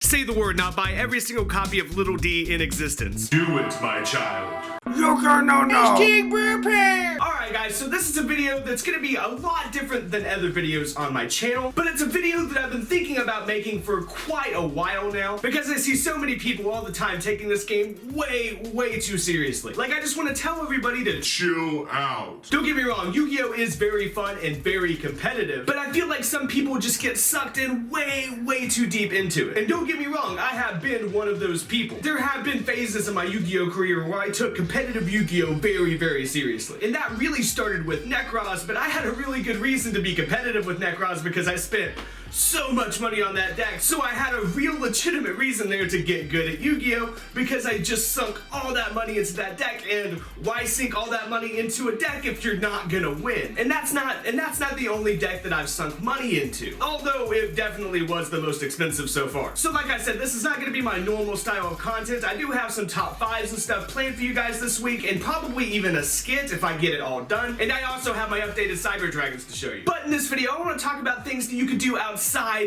Say the word, not buy every single copy of Little D in existence. Do it, my child. YugiNoNo. King prepare! Alright guys, so this is a video that's gonna be a lot different than other videos on my channel, but it's a video that I've been thinking about making for quite a while now, because I see so many people all the time taking this game way too seriously. Like, I just want to tell everybody to Chill out. Don't get me wrong, Yu-Gi-Oh is very fun and very competitive, but I feel like some people just get sucked in way too deep into it. And don't get me wrong, I have been one of those people. There have been phases in my Yu-Gi-Oh career where I took competitive Yu-Gi-Oh very seriously. And that really started with Necros, but I had a really good reason to be competitive with Necros because I spent so much money on that deck, so I had a real legitimate reason there to get good at Yu-Gi-Oh because I just sunk all that money into that deck, and why sink all that money into a deck if you're not gonna win? And that's not the only deck that I've sunk money into, although it definitely was the most expensive so far. So like I said, this is not gonna be my normal style of content. I do have some top fives and stuff planned for you guys this week, and probably even a skit if I get it all done. And I also have my updated Cyber Dragons to show you. But in this video, I want to talk about things that you could do outside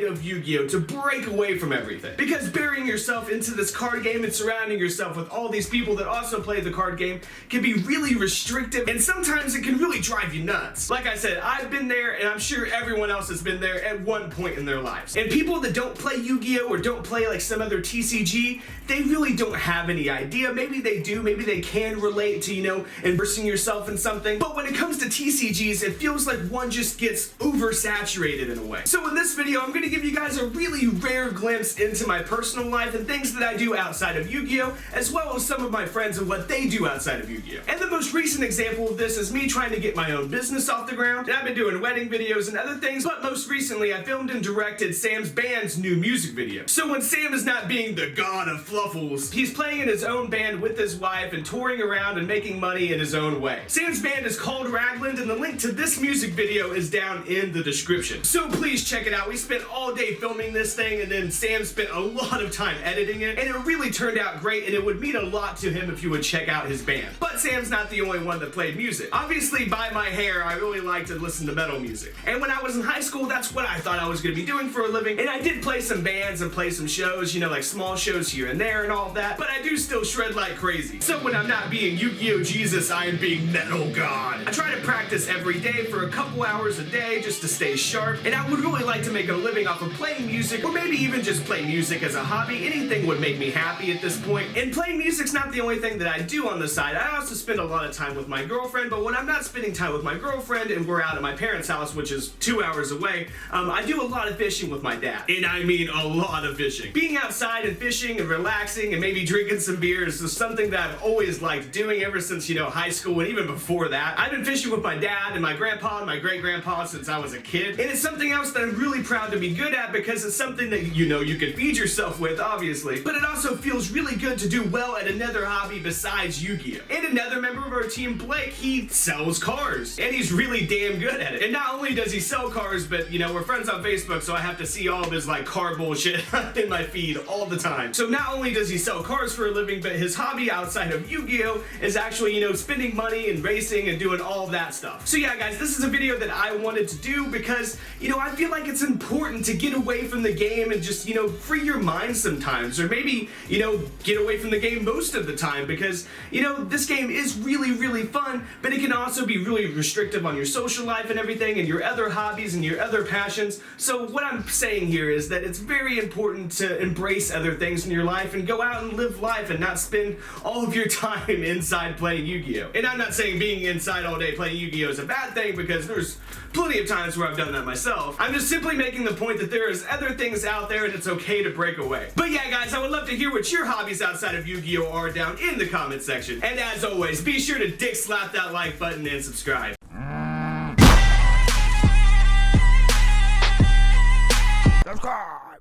of Yu-Gi-Oh to break away from everything. Because burying yourself into this card game and surrounding yourself with all these people that also play the card game can be really restrictive, and sometimes it can really drive you nuts. Like I said, I've been there, and I'm sure everyone else has been there at one point in their lives. And people that don't play Yu-Gi-Oh or don't play like some other TCG, they really don't have any idea. Maybe they do, maybe they can relate to, you know, immersing yourself in something. But when it comes to TCGs, it feels like one just gets oversaturated in a way. So in this video, I'm gonna give you guys a really rare glimpse into my personal life and things that I do outside of Yu-Gi-Oh, as well as some of my friends and what they do outside of Yu-Gi-Oh. And the most recent example of this is me trying to get my own business off the ground. And I've been doing wedding videos and other things, but most recently I filmed and directed Sam's band's new music video. So when Sam is not being the god of fluffles, he's playing in his own band with his wife and touring around and making money in his own way. Sam's band is called Ragland, and the link to this music video is down in the description. So please check it out. We spent all day filming this thing, and then Sam spent a lot of time editing it, and it really turned out great, and it would mean a lot to him if you would check out his band. But Sam's not the only one that played music. Obviously, by my hair, I really like to listen to metal music. And when I was in high school, that's what I thought I was going to be doing for a living, and I did play some bands and play some shows, you know, like small shows here and there and all of that, but I do still shred like crazy. So when I'm not being Yu-Gi-Oh Jesus, I am being Metal God. I try to practice every day for a couple hours a day just to stay sharp, and I would really like to make a living off of playing music, or maybe even just play music as a hobby. Anything would make me happy at this point. And playing music's not the only thing that I do on the side. I also spend a lot of time with my girlfriend, but when I'm not spending time with my girlfriend and we're out at my parents' house, which is 2 hours away, I do a lot of fishing with my dad. And I mean a lot of fishing. Being outside and fishing and relaxing and maybe drinking some beers is something that I've always liked doing ever since, you know, high school, and even before that. I've been fishing with my dad and my grandpa and my great-grandpa since I was a kid, and it's something else that I'm really proud to be good at because it's something that, you know, you can feed yourself with, obviously, but it also feels really good to do well at another hobby besides Yu-Gi-Oh. And another member of our team, Blake, he sells cars, and he's really damn good at it. And not only does he sell cars, but, you know, we're friends on Facebook, so I have to see all of his, like, car bullshit in my feed all the time. So not only does he sell cars for a living, but his hobby outside of Yu-Gi-Oh is actually, you know, spending money and racing and doing all of that stuff. So yeah, guys, this is a video that I wanted to do because, you know, I feel like it's important to get away from the game and just, you know, free your mind sometimes, or maybe, you know, get away from the game most of the time, because, you know, this game is really fun, but it can also be really restrictive on your social life and everything, and your other hobbies and your other passions. So what I'm saying here is that it's very important to embrace other things in your life and go out and live life and not spend all of your time inside playing Yu-Gi-Oh. And I'm not saying being inside all day playing Yu-Gi-Oh is a bad thing, because there's plenty of times where I've done that myself. I'm just simply making the point that there is other things out there and it's okay to break away. But yeah, guys, I would love to hear what your hobbies outside of Yu-Gi-Oh are down in the comment section. And as always, be sure to dick slap that like button and subscribe. Subscribe.